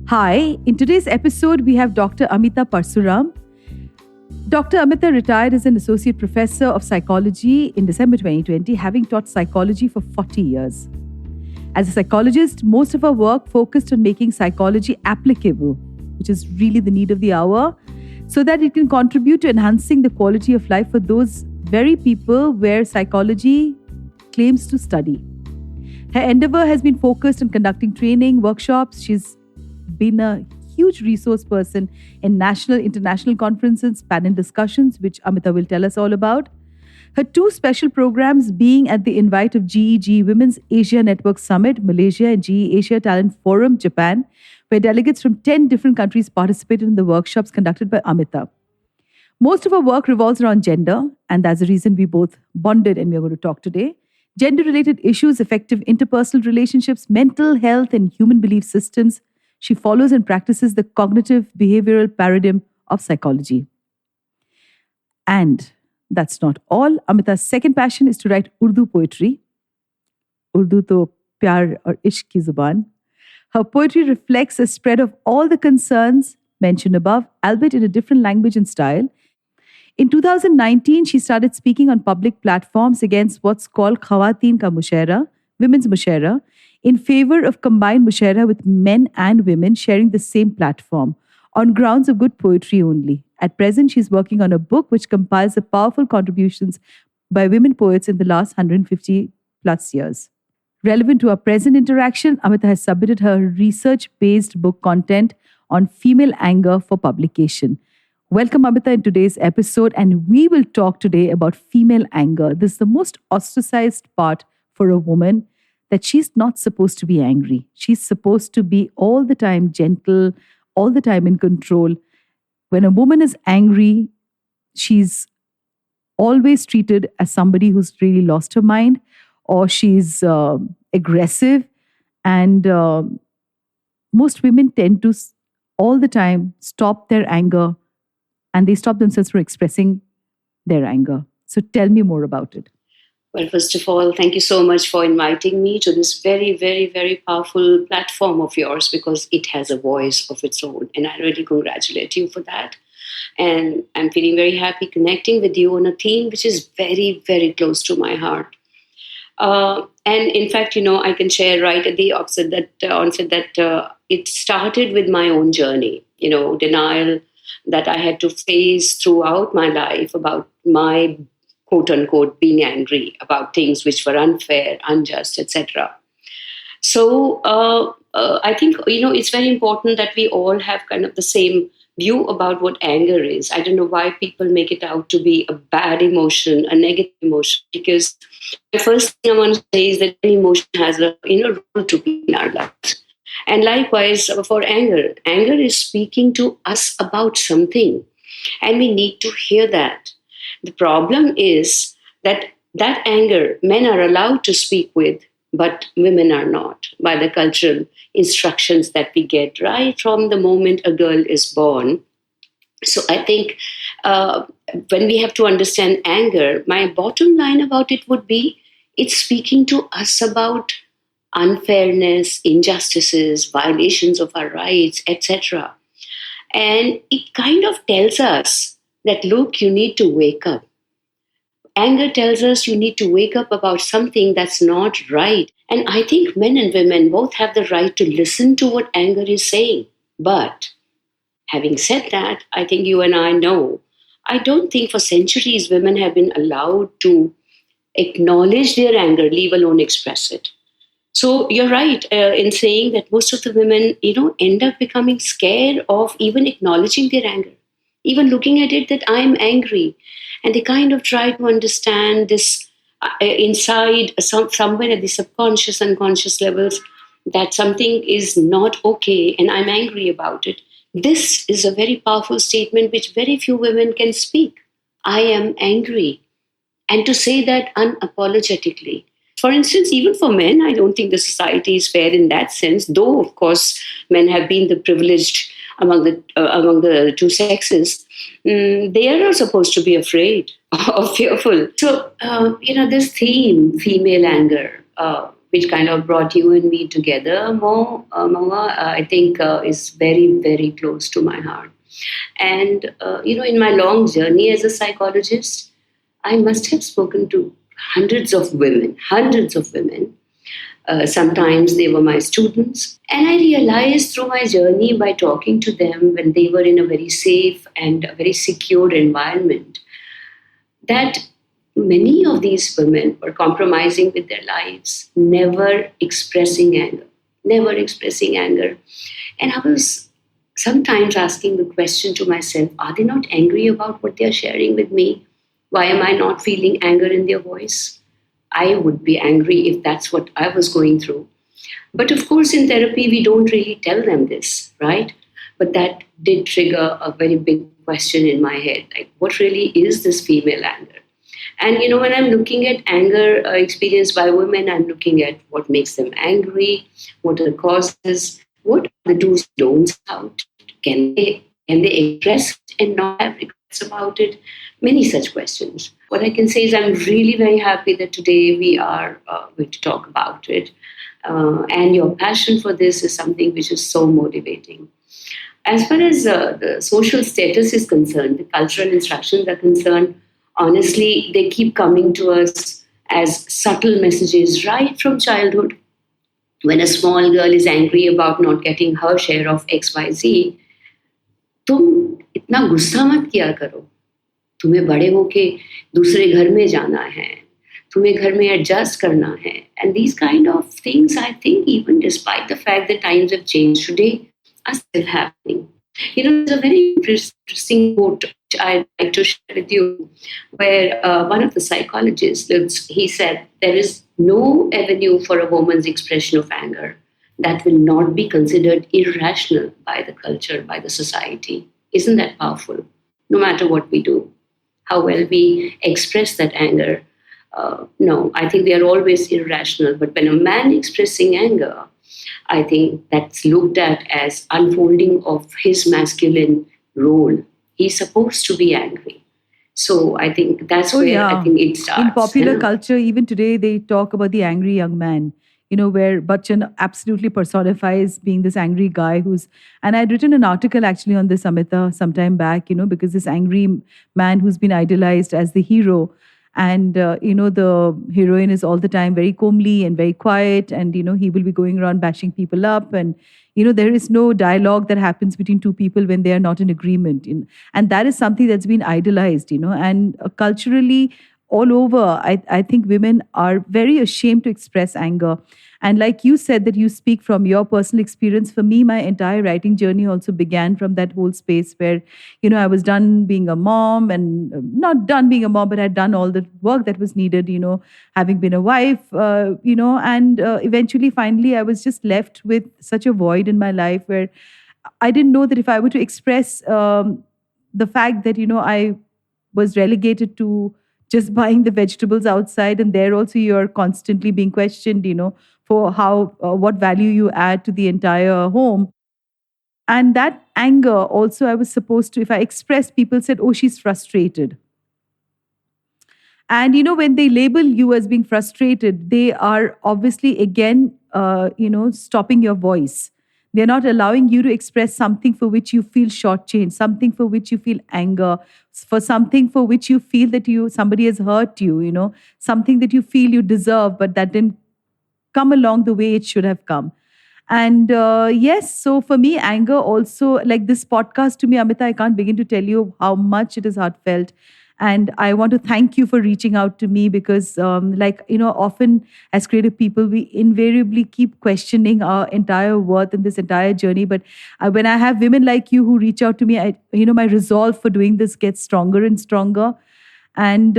Hi, in today's episode, we have Dr. Ameeta Parsuram. Dr. Ameeta retired as an associate professor of psychology in December 2020, having taught psychology for 40 years. As a psychologist, most of her work focused on making psychology applicable, which is really the need of the hour, so that it can contribute to enhancing the quality of life for those very people where psychology claims to study. Her endeavor has been focused on conducting training, workshops. She's been a huge resource person in national, international conferences, panel discussions, which Ameeta will tell us all about. Her two special programs being at the invite of GEG Women's Asia Network Summit, Malaysia, and GE Asia Talent Forum, Japan, where delegates from 10 different countries participated in the workshops conducted by Ameeta. Most of her work revolves around gender, and that's the reason we both bonded and we're going to talk today. Gender-related issues, effective interpersonal relationships, mental health, and human belief systems. She follows and practices the cognitive behavioral paradigm of psychology. And that's not all. Ameeta's second passion is to write Urdu poetry. Urdu to pyar aur ishq ki zuban. Her poetry reflects a spread of all the concerns mentioned above, albeit in a different language and style. In 2019, she started speaking on public platforms against what's called Khawateen ka Mushaira, women's mushaira, in favor of combined mushaira with men and women sharing the same platform on grounds of good poetry only. At present, she's working on a book which compiles the powerful contributions by women poets in the last 150 plus years. Relevant to our present interaction, Ameeta has submitted her research-based book content on female anger for publication. Welcome, Ameeta, in today's episode, and we will talk today about female anger. This is the most ostracized part for a woman, that she's not supposed to be angry. She's supposed to be all the time gentle, all the time in control. When a woman is angry, she's always treated as somebody who's really lost her mind, or she's aggressive. And most women tend to all the time stop their anger, and they stop themselves from expressing their anger. So tell me more about it. Well, first of all, thank you so much for inviting me to this very, very, very powerful platform of yours, because it has a voice of its own. And I really congratulate you for that. And I'm feeling very happy connecting with you on a theme which is very, very close to my heart. And in fact, I can share right at the onset that it started with my own journey, denial that I had to face throughout my life about my quote unquote being angry about things which were unfair, unjust, etc. So I think, it's very important that we all have kind of the same view about what anger is. I don't know why people make it out to be a bad emotion, a negative emotion, because the first thing I want to say is that emotion has a role to play in our lives. And likewise for anger is speaking to us about something, and we need to hear that. The problem is that anger men are allowed to speak with, but women are not, by the cultural instructions that we get right from the moment a girl is born. So I think when we have to understand anger, my bottom line about it would be, it's speaking to us about unfairness, injustices, violations of our rights, etc. And it kind of tells us that, look, you need to wake up. Anger tells us you need to wake up about something that's not right. And I think men and women both have the right to listen to what anger is saying. But having said that, I think you and I know, I don't think for centuries women have been allowed to acknowledge their anger, leave alone express it. So you're right in saying that most of the women, end up becoming scared of even acknowledging their anger, even looking at it that I'm angry. And they kind of try to understand this inside somewhere at the subconscious, unconscious levels, that something is not okay and I'm angry about it. This is a very powerful statement which very few women can speak. I am angry. And to say that unapologetically. For instance, even for men, I don't think the society is fair in that sense, though, of course, men have been the privileged among the two sexes. They are not supposed to be afraid or fearful. So, this theme, female anger, which kind of brought you and me together, Moa, I think is very, very close to my heart. And, in my long journey as a psychologist, I must have spoken to hundreds of women. Sometimes they were my students. And I realized through my journey by talking to them when they were in a very safe and a very secure environment that many of these women were compromising with their lives, never expressing anger, never expressing anger. And I was sometimes asking the question to myself, are they not angry about what they're sharing with me? Why am I not feeling anger in their voice? I would be angry if that's what I was going through. But of course, in therapy, we don't really tell them this, right? But that did trigger a very big question in my head, like, what really is this female anger? And when I'm looking at anger experienced by women, I'm looking at what makes them angry, what are the causes, what are the do's don'ts about? Can they express it and not have regrets about it? Many such questions. What I can say is I'm really very happy that today we are going to talk about it. And your passion for this is something which is so motivating. As far as the social status is concerned, the cultural instructions are concerned, honestly, they keep coming to us as subtle messages right from childhood. When a small girl is angry about not getting her share of XYZ, तुम इतना गुस्सा मत किया करो. तुम्हें बड़े होके दूसरे घर में जाना है. तुम्हें घर में adjust करना है. And these kind of things, I think, even despite the fact that times have changed today, are still happening. There's a very interesting quote which I'd like to share with you, where one of the psychologists, he said, there is no avenue for a woman's expression of anger that will not be considered irrational by the culture, by the society. Isn't that powerful? No matter what we do, how well we express that anger. No, I think we are always irrational. But when a man expressing anger, I think that's looked at as unfolding of his masculine role. He's supposed to be angry. So I think that's where I think it starts. In popular culture, even today, they talk about the angry young man, where Bachchan absolutely personifies being this angry guy and I'd written an article actually on this, Amita, sometime back, because this angry man who's been idolized as the hero. And, the heroine is all the time very comely and very quiet. And, he will be going around bashing people up. And, there is no dialogue that happens between two people when they are not in agreement. And that is something that's been idolized, and culturally all over, I think women are very ashamed to express anger. And like you said, that you speak from your personal experience. For me, my entire writing journey also began from that whole space where, I was done being a mom and not done being a mom, but I'd done all the work that was needed, having been a wife, and eventually, finally, I was just left with such a void in my life where I didn't know that if I were to express the fact that, I was relegated to just buying the vegetables outside, and there also you're constantly being questioned, for how what value you add to the entire home. And that anger also, I was supposed to, if I expressed, people said, oh, she's frustrated. And when they label you as being frustrated, they are obviously again stopping your voice. They're not allowing you to express something for which you feel shortchanged, something for which you feel anger, for something for which you feel that somebody has hurt you, something that you feel you deserve, but that didn't come along the way it should have come. And yes, so for me, anger also, like this podcast to me, Amita, I can't begin to tell you how much it is heartfelt. And I want to thank you for reaching out to me because, often as creative people, we invariably keep questioning our entire worth in this entire journey. But when I have women like you who reach out to me, my resolve for doing this gets stronger and stronger. And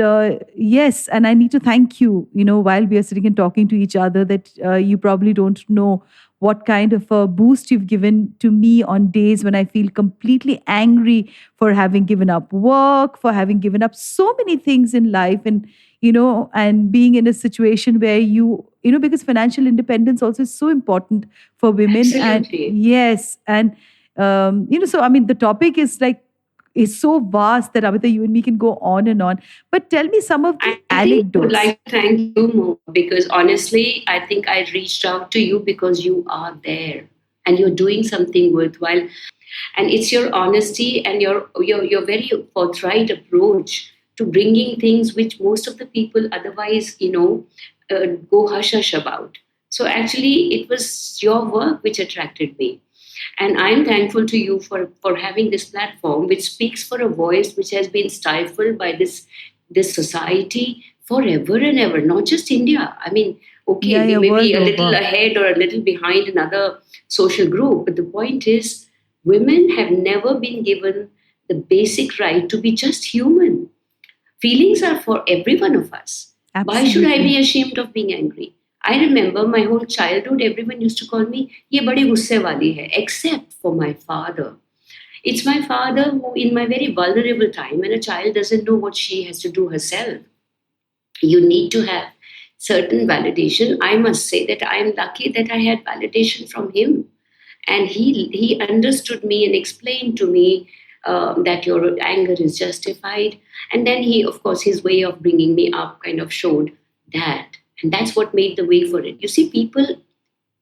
yes, and I need to thank you, while we are sitting and talking to each other, that you probably don't know what kind of a boost you've given to me on days when I feel completely angry for having given up work, for having given up so many things in life, and and being in a situation where because financial independence also is so important for women. Absolutely. And yes, and so I mean the topic is like is so vast that Amita, you and me can go on and on. But tell me some of the I think I would anecdotes. like to thank you, Mo, because honestly, I think I reached out to you because you are there and you're doing something worthwhile. And it's your honesty and your very forthright approach to bringing things which most of the people otherwise, go hush hush about. So actually, it was your work which attracted me. And I'm thankful to you for having this platform which speaks for a voice which has been stifled by this society forever and ever, not just India. I mean, okay, Yeah, we yeah, may be world a little over. ahead or a little behind another social group, but the point is, women have never been given the basic right to be just human. Feelings are for every one of us. Why should I Absolutely. be ashamed of being angry? I remember my whole childhood, everyone used to call me, ye badi gusse wali hai, except for my father. It's my father who, in my very vulnerable time, when a child doesn't know what she has to do herself, you need to have certain validation. I must say that I am lucky that I had validation from him, and he understood me and explained to me that your anger is justified. And then he, of course, his way of bringing me up kind of showed that, and that's what made the way for it. You see, people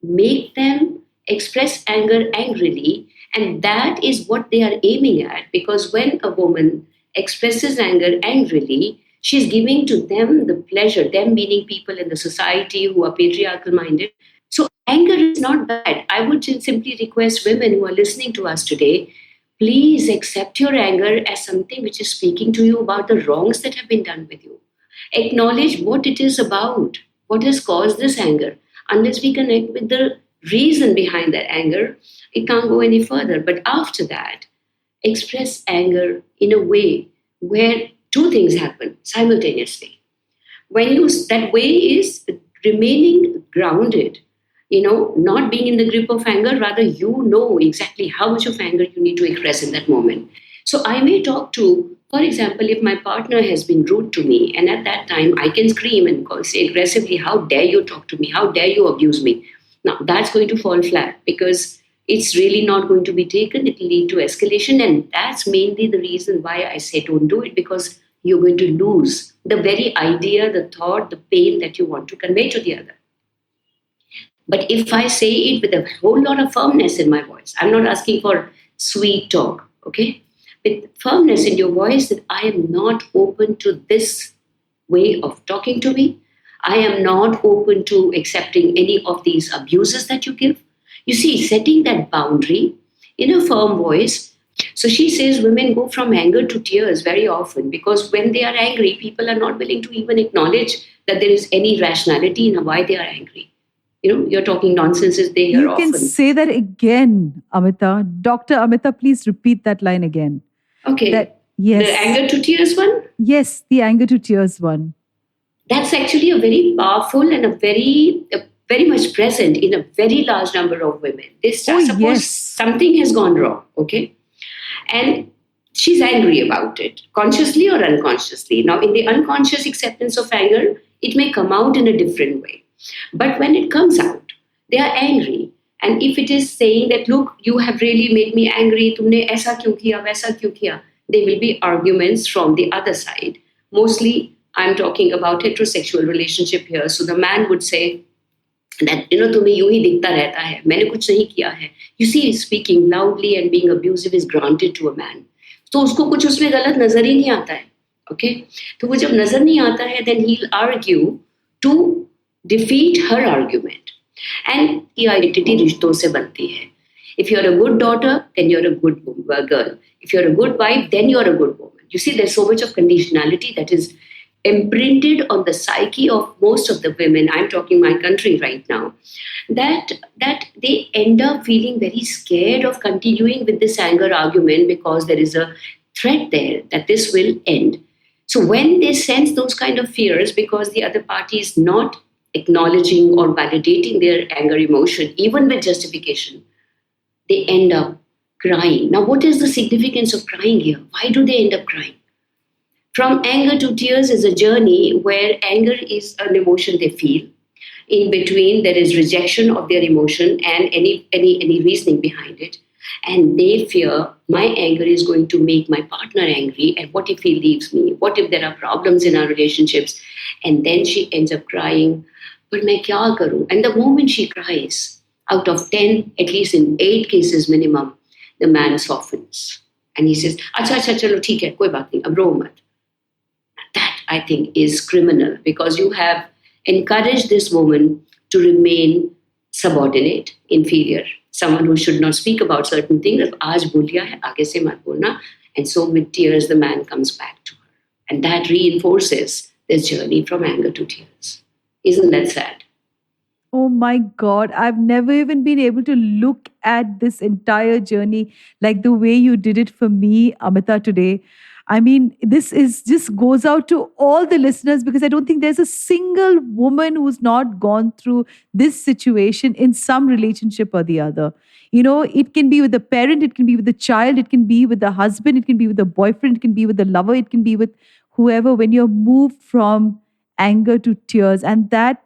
make them express anger angrily, and that is what they are aiming at, because when a woman expresses anger angrily, she's giving to them the pleasure, them meaning people in the society who are patriarchal minded. So anger is not bad. I would simply request women who are listening to us today, please accept your anger as something which is speaking to you about the wrongs that have been done with you. Acknowledge what it is about, what has caused this anger. Unless we connect with the reason behind that anger, it can't go any further. But after that, express anger in a way where two things happen simultaneously. When you, that way is remaining grounded, not being in the grip of anger, rather you know exactly how much of anger you need to express in that moment. So I may talk to, for example, if my partner has been rude to me, and at that time I can scream and say aggressively, how dare you talk to me, how dare you abuse me. Now that's going to fall flat, because it's really not going to be taken. It will lead to escalation, and that's mainly the reason why I say don't do it, because you're going to lose the very idea, the thought, the pain that you want to convey to the other. But if I say it with a whole lot of firmness in my voice, I'm not asking for sweet talk, okay? With firmness in your voice, that I am not open to this way of talking to me. I am not open to accepting any of these abuses that you give. You see, setting that boundary in a firm voice. So she says women go from anger to tears very often, because when they are angry, people are not willing to even acknowledge that there is any rationality in why they are angry. You're talking nonsenses they hear You can often. say that again, Amita. Dr. Amita, please repeat that line again. Okay. That, The yes. anger to tears one? Yes, the anger to tears one. That's actually a very powerful and very much present in a very large number of women. Oh, Suppose yes. something has gone wrong, okay? And she's angry about it, consciously or unconsciously. Now, in the unconscious acceptance of anger, it may come out in a different way. But when it comes out, they are angry. And if it is saying that, look, you have really made me angry, tumne aisa kyun kiya, waisa kyun kiya, there will be arguments from the other side. Mostly, I'm talking about heterosexual relationship here. So the man would say that, तुम्हें यूं ही दिखता रहता है, मैंने कुछ नहीं किया है. You see, speaking loudly and being abusive is granted to a man. तो उसको कुछ उसमें गलत नजर ही नहीं आता है. Okay? तो वो जब नजर नहीं आता है, then he'll argue to defeat her argument. And ये identity रिश्तों से बनती है. If you're a good daughter, then you're a good girl. If you're a good wife, then you're a good woman. You see, there's so much of conditionality that is imprinted on the psyche of most of the women. I'm talking my country right now, that they end up feeling very scared of continuing with this anger argument, because there is a threat there that this will end. So when they sense those kind of fears, because the other party is not acknowledging or validating their anger emotion, even with justification, they end up crying. Now, what is the significance of crying here? Why do they end up crying? From anger to tears is a journey where anger is an emotion they feel. In between, there is rejection of their emotion and any reasoning behind it. And they fear my anger is going to make my partner angry. And what if he leaves me? What if there are problems in our relationships? And then she ends up crying. But मैं क्या करूं? And the moment she cries, out of 10, at least in 8 cases minimum, the man softens. And he says, अच्छा अच्छा चलो ठीक है कोई बात नहीं अब रो मत. That I think is criminal because you have encouraged this woman to remain subordinate, inferior, someone who should not speak about certain things. आज बोल लिया है आगे से मत बोलना. And so with tears, the man comes back to her. And that reinforces this journey from anger to tears. Isn't that sad? Oh my God, I've never even been able to look at this entire journey like the way you did it for me, Amita, today. I mean, this is just goes out to all the listeners because I don't think there's a single woman who's not gone through this situation in some relationship or the other. You know, it can be with the parent, it can be with the child, it can be with the husband, it can be with the boyfriend, it can be with the lover, it can be with whoever. When you're moved from anger to tears, and that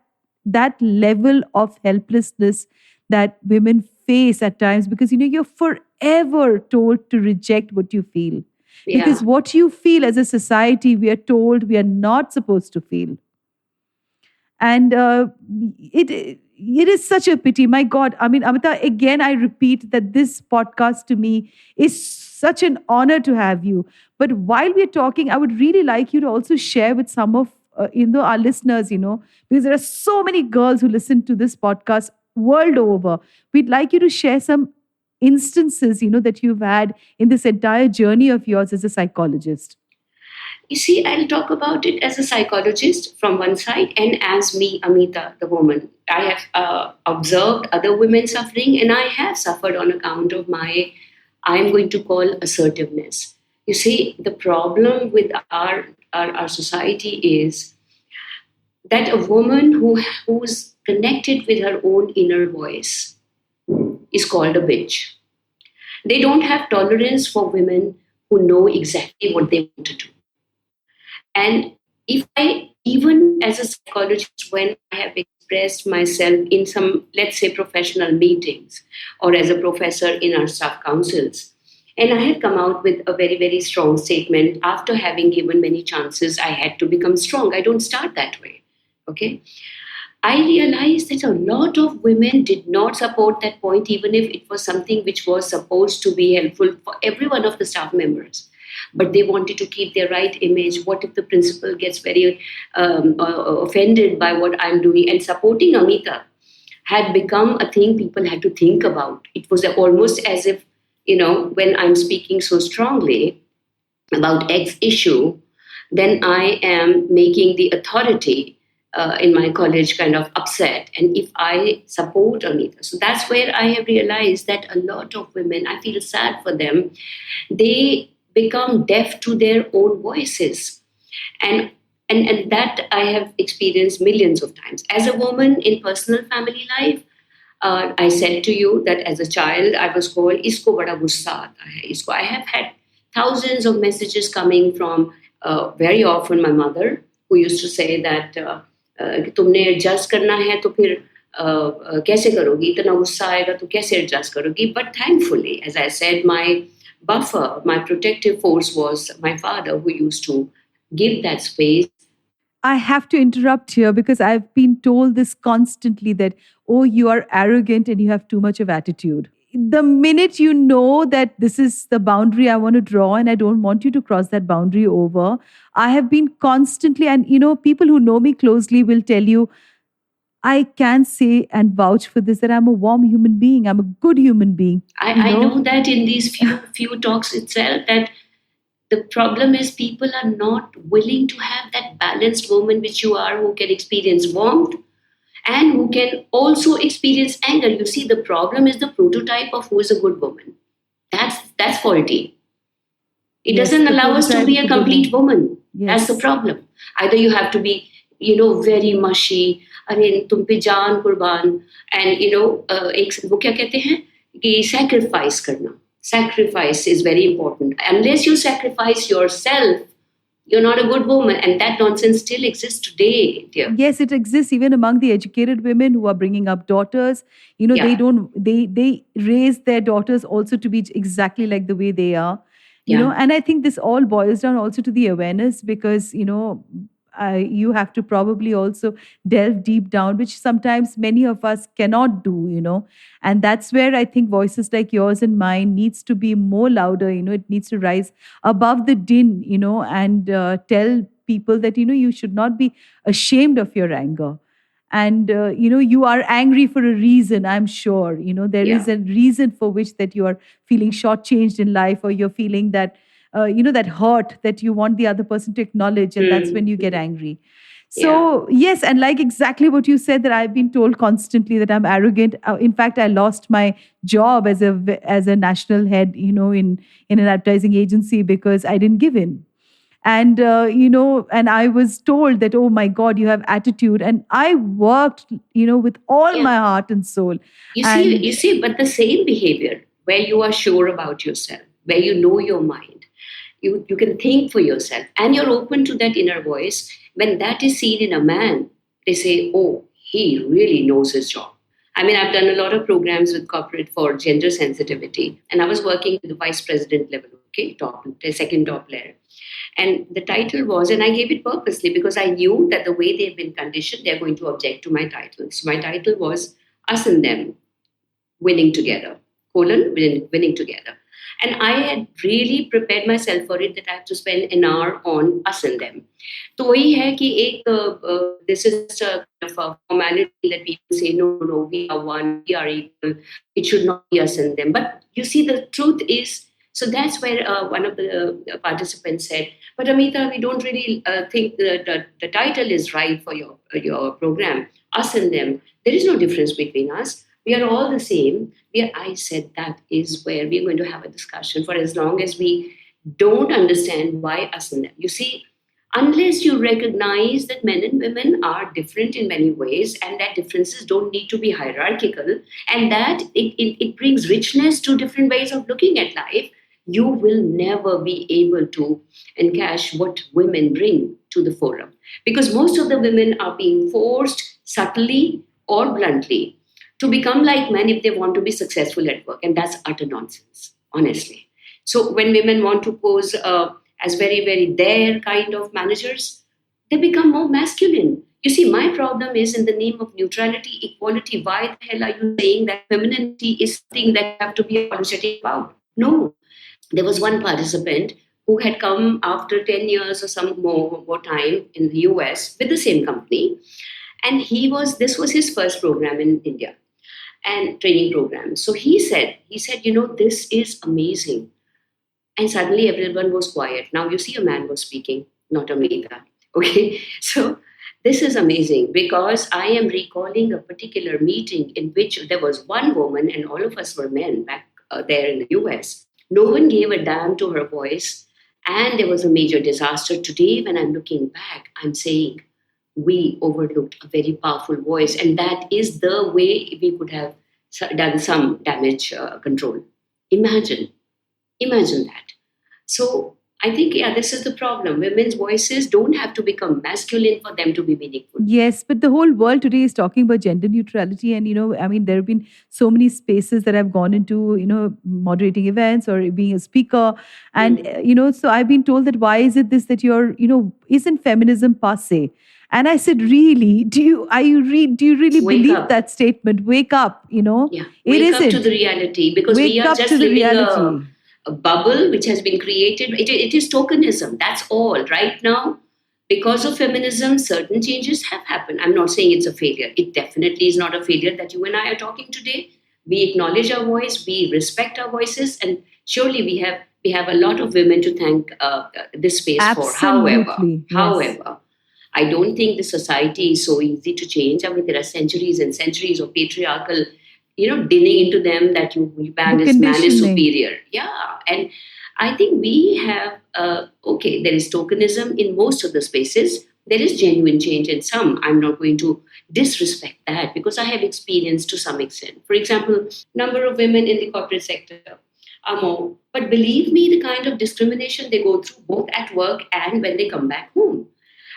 level of helplessness that women face at times, because you're forever told to reject what you feel, because Yeah. what you feel as a society, we are told we are not supposed to feel. And it is such a pity. My God, I mean, Amita, again I repeat that this podcast to me is such an honor to have you. But while we're talking, I would really like you to also share with some of our listeners, because there are so many girls who listen to this podcast world over. We'd like you to share some instances, that you've had in this entire journey of yours as a psychologist. You see, I'll talk about it as a psychologist from one side and as me, Amita, the woman. I have observed other women suffering and I have suffered on account of my, I'm going to call assertiveness. You see, the problem with our society is that a woman who's connected with her own inner voice is called a bitch. They don't have tolerance for women who know exactly what they want to do. And if I, even as a psychologist, when I have expressed myself in some, let's say, professional meetings or as a professor in our staff councils, and I had come out with a very, very strong statement after having given many chances, I had to become strong. I don't start that way. Okay. I realized that a lot of women did not support that point, even if it was something which was supposed to be helpful for every one of the staff members. But they wanted to keep their right image. What if the principal gets very offended by what I'm doing? And supporting Amita had become a thing people had to think about. It was almost as if, when I'm speaking so strongly about X issue, then I am making the authority in my college kind of upset. And if I support Amita, so that's where I have realized that a lot of women, I feel sad for them, they become deaf to their own voices. And that I have experienced millions of times. As a woman in personal family life, I said to you that as a child, I was called, Isko bada gussa aata hai. Isko. I have had thousands of messages coming from very often my mother, who used to say that तुमने adjust करना है तो फिर कैसे करोगी इतना गुस्सा आएगा तो कैसे एडजस्ट करोगी but thankfully as I said my buffer, my protective force was my father who used to give that space. I have to interrupt here because I've been told this constantly that, oh, you are arrogant and you have too much of attitude. The minute you know that this is the boundary I want to draw and I don't want you to cross that boundary over, I have been constantly, and people who know me closely will tell you, I can say and vouch for this that I'm a warm human being. I'm a good human being. I know that in these few talks itself that the problem is people are not willing to have that balanced woman which you are, who can experience warmth and who can also experience anger. You see, the problem is the prototype of who is a good woman. That's faulty. It doesn't allow us to be a complete woman. Yes. That's the problem. Either you have to be, very mushy, अरे तुम पे जान कुर्बान, and एक वो क्या कहते हैं कि sacrifice करना. Sacrifice is very important. Unless you sacrifice yourself, You're not a good woman. And that nonsense still exists today, dear. Yes, it exists even among the educated women who are bringing up daughters. They Yeah, don't they raise their daughters also to be exactly like the way they are. yeah. And I think this all boils down also to the awareness, because you have to probably also delve deep down, which sometimes many of us cannot do. And that's where I think voices like yours and mine needs to be more louder. It needs to rise above the din, and tell people that you should not be ashamed of your anger. And you are angry for a reason. I'm sure there Yeah. is a reason for which that you are feeling shortchanged in life, or you're feeling that that hurt that you want the other person to acknowledge, and that's when you get Mm-hmm. angry. Yeah. So yes, and like exactly what you said, that I've been told constantly that I'm arrogant. In fact, I lost my job as a national head, in an advertising agency, because I didn't give in. And and I was told that, oh my god, you have attitude, and I worked with all Yeah. my heart and soul. You And see, but the same behavior where you are sure about yourself, where you know your mind, you can think for yourself, and you're open to that inner voice. When that is seen in a man, they say, oh, he really knows his job. I mean, I've done a lot of programs with corporate for gender sensitivity, and I was working with the vice president level, okay, top, the second top layer. And the title was, and I gave it purposely because I knew that the way they've been conditioned, they're going to object to my title. So my title was Us and Them, Winning Together, winning together. And I had really prepared myself for it, that I have to spend an hour on us and them. तो वही है कि एक this is a kind of a formality that people say, no, no, we are one, we are equal. It should not be us and them. But you see, the truth is, so that's where one of the participants said, but Amita, we don't really think that the title is right for your program, us and them. There is no difference between us. We are all the same. I said that is where we're going to have a discussion for as long as we don't understand why us and them. You see, unless you recognize that men and women are different in many ways and that differences don't need to be hierarchical, and that it brings richness to different ways of looking at life, you will never be able to encash what women bring to the forum. Because most of the women are being forced subtly or bluntly to become like men if they want to be successful at work. And that's utter nonsense, honestly. So when women want to pose as very, very their kind of managers, they become more masculine. You see, my problem is, in the name of neutrality, equality, why the hell are you saying that femininity is something that you have to be apologetic about? No. There was one participant who had come after 10 years or some more time in the US with the same company. And this was his first program in India and training program. So he said, this is amazing. And suddenly everyone was quiet. Now you see, a man was speaking, not a Meeta. Okay. So this is amazing because I am recalling a particular meeting in which there was one woman and all of us were men back there in the US. No one gave a damn to her voice. And there was a major disaster. Today, when I'm looking back, I'm saying we overlooked a very powerful voice. And that is the way we could have done some damage control. Imagine. Imagine that. So I think, yeah, this is the problem. Women's voices don't have to become masculine for them to be meaningful. yes, but the whole world today is talking about gender neutrality. And, I mean, there have been so many spaces that I've gone into, moderating events or being a speaker. And, Mm. so I've been told that why is it this that isn't feminism passe? And I said, really? Do you really Wake believe up. that statement? Wake up, Yeah. it Wake up to isn't. the reality because we Wake are up just to the living reality. a bubble which has been created. It is tokenism. That's all. Right now, because of feminism, certain changes have happened. I'm not saying it's a failure. It definitely is not a failure that you and I are talking today. We acknowledge our voice, we respect our voices, and surely we have a lot of women to thank this space for. However, Absolutely. Yes. however, I don't think the society is so easy to change. I mean, there are centuries and centuries of patriarchal, dinning into them that The man is conditioning. superior. Yeah, and I think we have okay. There is tokenism in most of the spaces. There is genuine change in some. I'm not going to disrespect that because I have experienced to some extent. For example, number of women in the corporate sector. more. But believe me, the kind of discrimination they go through both at work and when they come back home.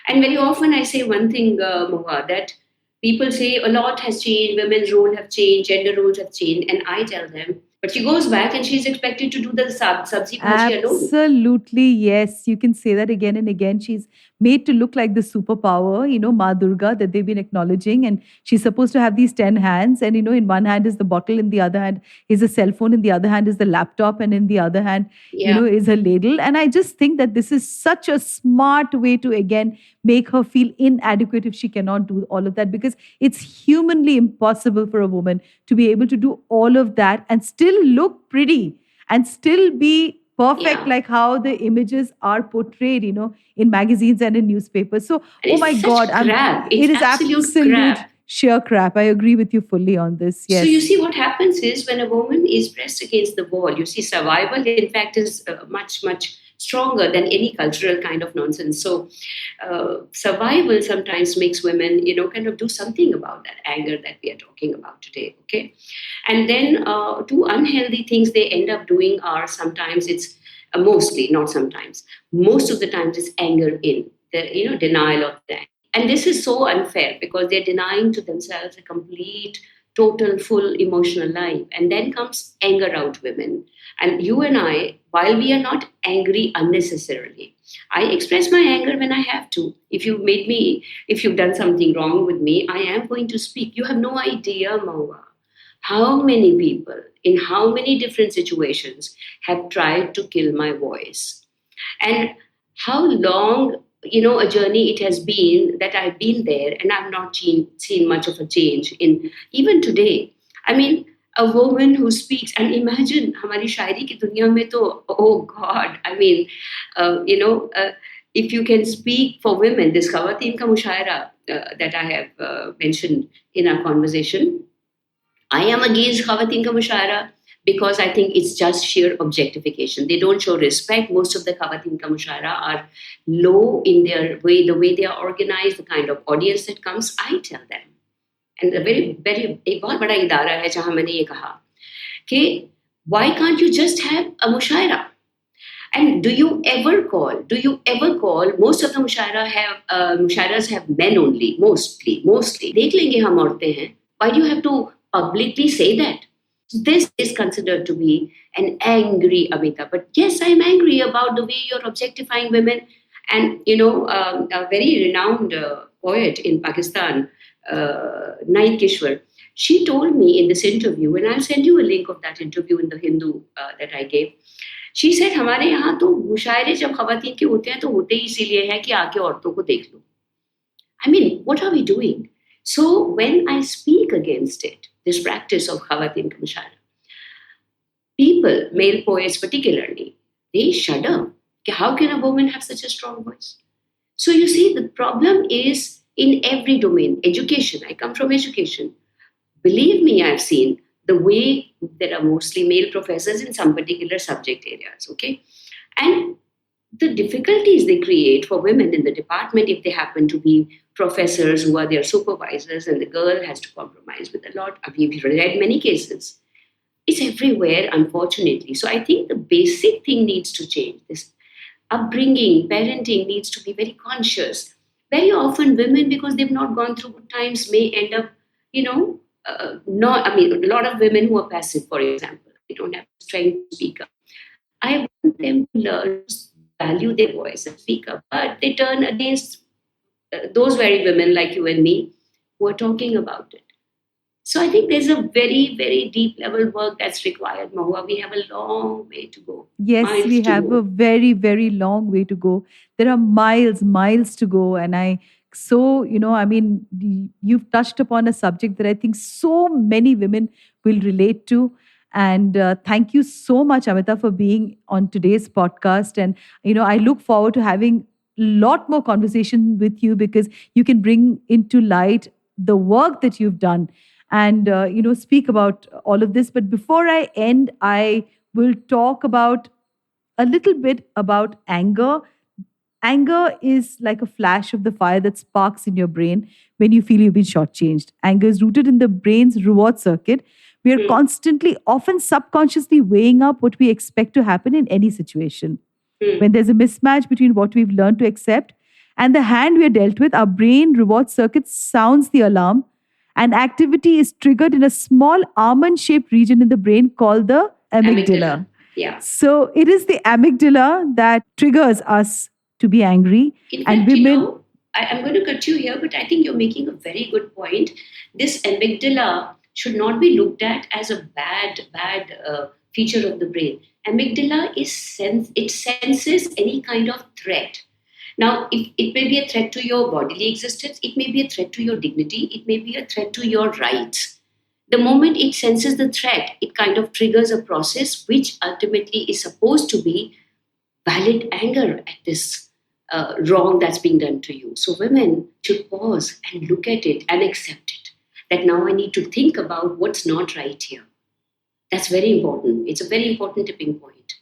And very often I say one thing, Mohua, that people say a lot has changed, women's role have changed, gender roles have changed, and I tell them, but she goes back and she's expected to do the sabzi bhaji alone. Absolutely, yes. You can say that again and again. She's made to look like the superpower, Ma Durga that they've been acknowledging. And she's supposed to have these 10 hands. And, in one hand is the bottle, in the other hand is a cell phone, in the other hand is the laptop, and in the other hand, Yeah. is a ladle. And I just think that this is such a smart way to, again, make her feel inadequate if she cannot do all of that, because it's humanly impossible for a woman to be able to do all of that and still look pretty and still be perfect, Yeah. like how the images are portrayed, in magazines and in newspapers. So, And oh it's my such God, crap. it It's is absolute absolute crap. sheer crap. I agree with you fully on this. So you Yes. see, what happens is when a woman is pressed against the wall, you see, survival, in fact, is much, much stronger than any cultural kind of nonsense. So survival sometimes makes women, kind of do something about that anger that we are talking about today. Okay. And then two unhealthy things they end up doing are sometimes it's mostly, not sometimes, most of the times it's anger in, the, denial of that. And this is so unfair because they're denying to themselves a complete, total, full emotional life. And then comes anger out women. And you and I, while we are not angry unnecessarily, I express my anger when I have to. If you've done something wrong with me, I am going to speak. You have no idea, Maua, how many people in how many different situations have tried to kill my voice, and how long, a journey it has been that I've been there and I've not seen much of a change in even today. I mean, a woman who speaks, and imagine हमारी शायरी की दुनिया में तो, oh God, I mean, if you can speak for women, this Khawateen ka mushaira that I have mentioned in our conversation, I am against Khawateen ka Mushaira because I think it's just sheer objectification. They don't show respect. Most of the Khawateen ka Mushaira are low in their way, the way they are organized, the kind of audience that comes. I tell them. And a very, very, एक बहुत बड़ा इदारा है जहाँ मैंने ये कहा कि why can't you just have a mushaira? And do you ever call? Most of the mushairas have men only, mostly. देख लेंगे हम औरतें हैं. Why do you have to publicly say that? This is considered to be an angry Amita. But yes, I'm angry about the way you're objectifying women. And, a very renowned poet in Pakistan, Naik Kishwar, she told me in this interview, and I'll send you a link of that interview in the Hindu that I gave. She said, हमारे यहाँ तो मुशायरे जब खवातीन के होते हैं तो होते ही इसीलिए है कि आके औरतों को देख लो. I mean, what are we doing? So when I speak against it, this practice of Khawateen ka Mushaira, people, male poets particularly, they shudder. How can a woman have such a strong voice? So you see, the problem is in every domain. Education, I come from education. Believe me, I've seen the way there are mostly male professors in some particular subject areas, okay? And the difficulties they create for women in the department if they happen to be professors who are their supervisors and the girl has to compromise with a lot. We've read many cases. It's everywhere, unfortunately. So I think the basic thing needs to change. This upbringing, parenting needs to be very conscious. Very often, women, because they've not gone through good times, may end up, a lot of women who are passive, for example, they don't have strength to speak up. I want them to learn to value their voice and speak up, but they turn against those very women like you and me who are talking about it. So I think there's a very, very deep level work that's required, Mahua. We have a long way to go. Yes, Miles we to have go. a very, very long way to go. There are miles to go. And you've touched upon a subject that I think so many women will relate to. And thank you so much, Amita, for being on today's podcast. And, I look forward to having a lot more conversation with you because you can bring into light the work that you've done and, speak about all of this. But before I end, I will talk about a little bit about anger. Anger is like a flash of the fire that sparks in your brain when you feel you've been shortchanged. Anger is rooted in the brain's reward circuit, We are constantly, often subconsciously weighing up what we expect to happen in any situation. When there's a mismatch between what we've learned to accept and the hand we are dealt with, our brain reward circuit sounds the alarm, and activity is triggered in a small almond-shaped region in the brain called the amygdala. Yeah. So it is the amygdala that triggers us to be angry. In and fact, women, I'm going to cut you here, but I think you're making a very good point. This amygdala should not be looked at as a bad feature of the brain. Amygdala it senses any kind of threat. Now, it may be a threat to your bodily existence, it may be a threat to your dignity, it may be a threat to your rights. The moment it senses the threat, it kind of triggers a process which ultimately is supposed to be valid anger at this wrong that's being done to you. So women should pause and look at it and accept it. That now I need to think about what's not right here. That's very important. It's a very important tipping point.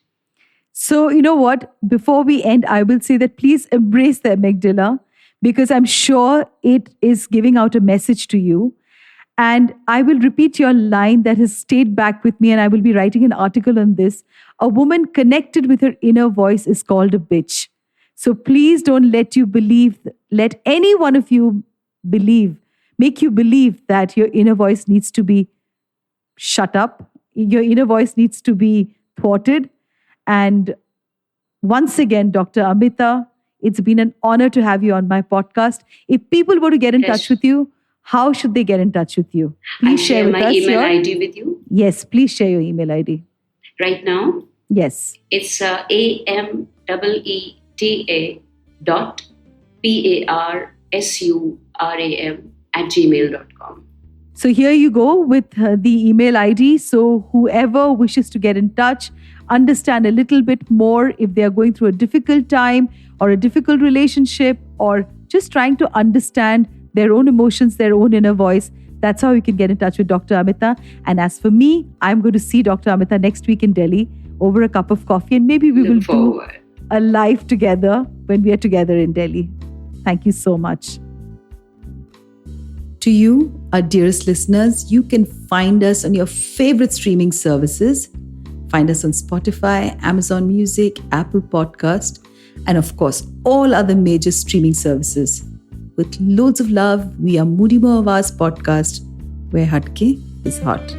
So, you know what? Before we end, I will say that please embrace the amygdala, because I'm sure it is giving out a message to you. And I will repeat your line that has stayed back with me, and I will be writing an article on this. A woman connected with her inner voice is called a bitch. So please don't let any one of you make you believe that your inner voice needs to be shut up. Your inner voice needs to be thwarted. And once again, Dr. Ameeta, it's been an honor to have you on my podcast. If people were to get in touch with you, how should they get in touch with you? Please share with my us email ID with you. Yes, please share your email ID. Right now? Yes. It's ameeta.parsuram@gmail.com. So here you go with the email ID. So whoever wishes to get in touch, understand a little bit more if they are going through a difficult time or a difficult relationship, or just trying to understand their own emotions, their own inner voice, that's how you can get in touch with Dr. Ameeta. And as for me, I'm going to see Dr. Ameeta next week in Delhi over a cup of coffee, and maybe we will do a live together when we are together in Delhi. Thank you so much. To you, our dearest listeners, you can find us on your favorite streaming services. Find us on Spotify, Amazon Music, Apple Podcast, and of course, all other major streaming services. With loads of love, we are Moody Mo Awaaz Podcast, where Hatke is hot.